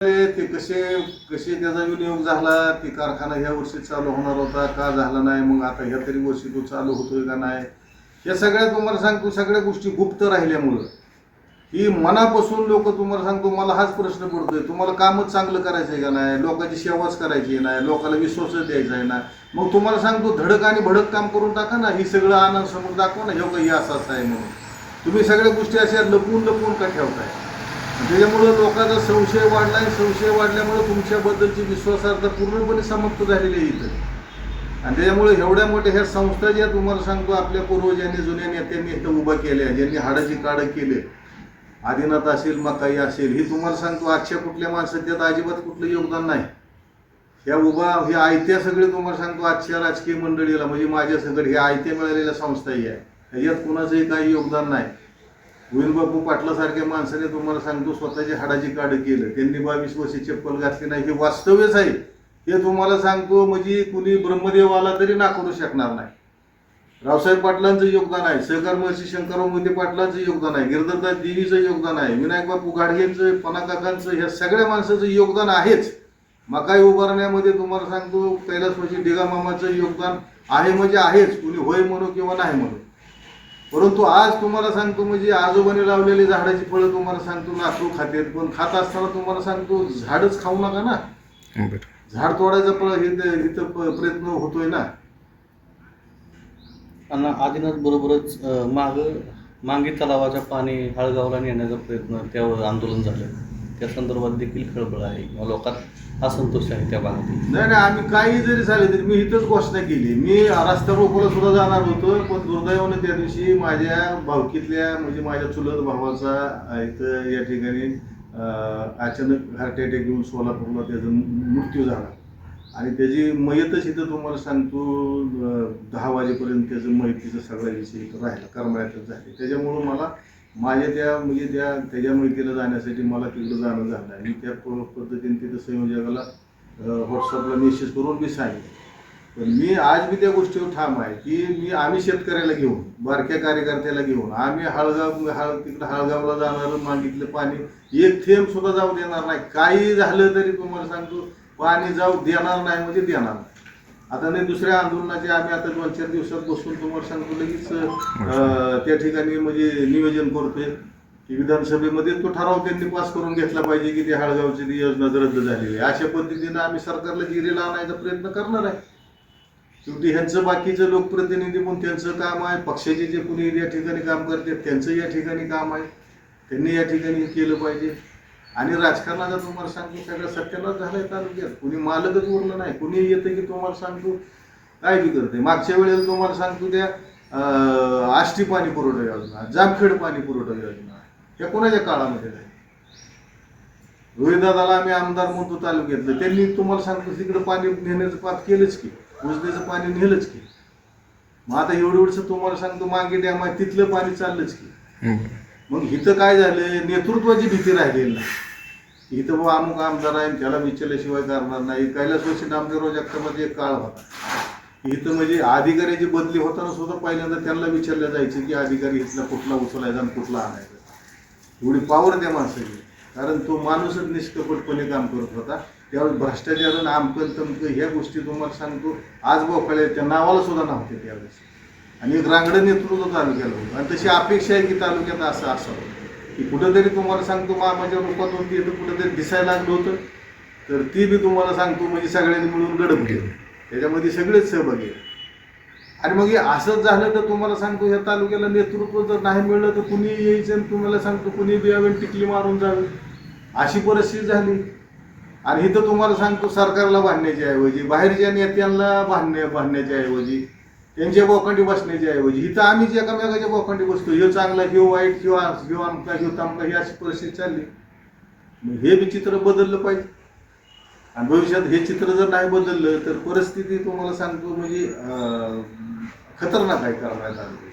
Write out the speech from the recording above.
ते कसे कसे त्याचा विनियोग झाला, ते कारखाना ह्या वर्षी चालू होणार होता का झाला नाही, मग आता ह्या तरी वर्षी तो चालू होतोय का नाही, या सगळ्या तुम्हाला सांगतो सगळ्या गोष्टी गुप्त राहिल्यामुळं ही मनापासून लोक तुम्हाला सांगतो मला हाच प्रश्न पडतोय, तुम्हाला कामच चांगलं करायचं आहे का नाही, लोकांची सेवाच करायची नाही, लोकांना विश्वासच द्यायचा आहे ना, मग तुम्हाला सांगतो धडक आणि भडक काम करून टाका ना, ही सगळं आनंद समोर दाखवा ना, हे काही असं आहे म्हणून तुम्ही सगळ्या गोष्टी अशा लपवून लपवून का ठेवताय. त्याच्यामुळं लोकांचा संशय वाढलाय, संशय वाढल्यामुळे तुमच्याबद्दलची विश्वासार्हता पूर्णपणे समाप्त झालेली आहे इथं. आणि त्याच्यामुळे एवढ्या मोठ्या ह्या संस्था ज्या तुम्हाला सांगतो आपल्या पूर्वजांनी जुन्या नेत्यांनी इथं उभा केल्या, ज्यांनी हाडाची काढं केले, आदिनाथ असेल मकाई असेल, ही तुम्हाला सांगतो आजच्या कुठल्या माणसात त्यात अजिबात कुठलं योगदान नाही. ह्या उभा हे आयत्या सगळे तुम्हाला सांगतो आजच्या राजकीय मंडळीला म्हणजे माझ्या सगळे हे आयत्या मिळालेल्या संस्थाही आहे, ह्याच्यात कुणाचंही काही योगदान नाही. गोविंदबापू पाटलासारख्या माणसाने तुम्हाला सांगतो स्वतःची हाडाची काढं केलं, त्यांनी 22 वर्ष चप्पल घातली नाही, हे वास्तव्यच आहे. हे तुम्हाला सांगतो म्हणजे कुणी ब्रह्मदेव आला तरी नाकारू शकणार नाही. रावसाहेब पाटलांचं योगदान आहे, सहकार महर्षी शंकरराव मोहिते पाटलांचं योगदान आहे, गिरधरदास देवीचं योगदान आहे, विनायक बापू गाडगेंचं, पनाकाकांचं, ह्या सगळ्या माणसाचं योगदान आहेच. मकाई उभारण्यामध्ये तुम्हाला सांगतो कैलासवासी डिगा मामाचं योगदान आहे म्हणजे आहेच, कुणी होय म्हणू किंवा नाही म्हणू. परंतु आज तुम्हाला सांगतो म्हणजे आजोबाने लावलेली झाडाची फळं तुम्हाला सांगतो नातू खातेत, पण खात असताना तुम्हाला सांगतो झाडच खाऊ नका ना, झाड तोडायचा इथं प्रयत्न होतोय ना. आणि आदिनाथ बरोबरच मांगी तलावाच्या पाणी हळगावला नेण्याचा प्रयत्न, त्यावर आंदोलन झालं, त्या संदर्भात देखील खळबळ आहे, लोकात असंतोष आहे त्या भागातील. नाही आम्ही काही जरी झाले तरी मी इथंच घोषणा केली, मी रस्ता रोकोला सुद्धा जाणार होतो, पण दुर्दैवानं त्या दिवशी माझ्या भावकीतल्या म्हणजे माझ्या चुलत भावाचा इथं या ठिकाणी अचानक हार्ट अटॅक येऊन सोलापूरला त्याचा मृत्यू झाला आणि त्याची मयतच इथं तुम्हाला सांगतो 10 वाजेपर्यंत त्याचं मयतीचं सगळ्या विषय इथं राहिला, करमाळ्यातच झाले. त्याच्यामुळं मला माझ्या त्याच्या मयतीला जाण्यासाठी मला तिकडं जाणं झालं आहे. मी त्या पद्धतीने तिथं संयोजकाला व्हॉट्सअपला मेसेज करून मी सांगितलं. पण मी आज बी त्या गोष्टीवर ठाम आहे की आम्ही शेतकऱ्याला घेऊन, बारक्या कार्यकर्त्याला घेऊन आम्ही तिकडं हळगावला जाणार, मागितलं पाणी एक थेंब सुद्धा जाऊ देणार नाही. काही झालं तरी तुम्हाला सांगतो पाणी जाऊ देणार नाही म्हणजे देणार नाही. आता नाही दुसऱ्या आंदोलनाचे आम्ही आता 2-4 दिवसात बसून तुम्हाला सांगतो लगेच त्या ठिकाणी म्हणजे नियोजन करतोय की विधानसभेमध्ये तो ठराव त्यांनी पास करून घेतला पाहिजे की ती हळगावची ती योजना रद्द झालेली आहे. अशा पद्धतीनं आम्ही सरकारला जिरेला आणायचा प्रयत्न करणार आहे. शेवटी ह्यांचं बाकीचं लोकप्रतिनिधी म्हणून त्यांचं काम आहे, पक्षाचे जे कुणी या ठिकाणी काम करते त्यांचं या ठिकाणी काम आहे, त्यांनी या ठिकाणी केलं पाहिजे. आणि राजकारणाचा तुम्हाला सांगतो सगळं सत्यानाश झालाय तालुक्यात, कुणी मालकच उरलं नाही. कुणी येतं की तुम्हाला सांगतो काय बी करते. मागच्या वेळेला तुम्हाला सांगतो त्या आष्टी पाणी पुरवठा योजना, जामखेड पाणी पुरवठा योजना त्या कोणाच्या काळामध्ये झाली. रोहिदादाला आम्ही आमदार म्हणतो तालुक्यातलं, त्यांनी तुम्हाला सांगतो तिकडं पाणी नेण्याचं पाप केलंच की, उजनीचं पाणी नेलंच की. मग आता एवढं तुम्हाला सांगतो मागे डॅम आहे तिथलं पाणी चाललंच की. मग इथं काय झालं, नेतृत्वाची भीती राहिलेली नाही. इथं बाबा अमुक आमदार आहे त्याला विचारल्याशिवाय करणार नाही. कैलासवासी नामदेवराव जगतापाचा एक काळ होता, इथं म्हणजे अधिकाऱ्याची बदली होताना सुद्धा पहिल्यांदा त्यांना विचारलं जायचं की अधिकारी इथला कुठला उचलायचा आणि कुठला आणायचा. एवढी पावर त्या माणसाची, कारण तो माणूसच निष्कपटपणे काम करत होता. त्यावेळेस भ्रष्टाचार आमकन तमकं ह्या गोष्टी तुम्हाला सांगतो आज बोकाळ्या त्या नावाला सुद्धा नव्हते त्यावेळेस. आणि एक रांगडं नेतृत्व तालुक्याला होतं आणि तशी अपेक्षा आहे की तालुक्यात असं असावं की कुठंतरी तुम्हाला सांगतो मामाच्या रूपात होती तर कुठंतरी दिसायला लागलं होतं, तर ती बी तुम्हाला सांगतो म्हणजे सगळ्यांनी मिळून गडप केलं, त्याच्यामध्ये सगळेच सहभागी आहे. आणि मग हे असंच झालं तर तुम्हाला सांगतो ह्या तालुक्याला नेतृत्व जर नाही मिळलं तर कुणी यायचं आणि तुम्हाला सांगतो कुणी बी यावेळी टिकली मारून जावी अशी परिस्थिती झाली. आणि इथं तुम्हाला सांगतो सरकारला भांडण्याच्या ऐवजी, बाहेरच्या नेत्यांना भांडण्याच्या ऐवजी, त्यांच्या बोखंडी बसण्याच्या ऐवजी इथं आम्हीच एकामेकाच्या बोखंडी बसतो, ह्यो चांगला ह्यो वाईट किंवा ह्यो आमका ह्यो तामका ही अशी परिस्थिती चालली. हे बी चित्र बदललं पाहिजे. आणि भविष्यात हे चित्र जर नाही बदललं तर परिस्थिती तुम्हाला सांगतो म्हणजे खतरनाक आहे करण्यात आली.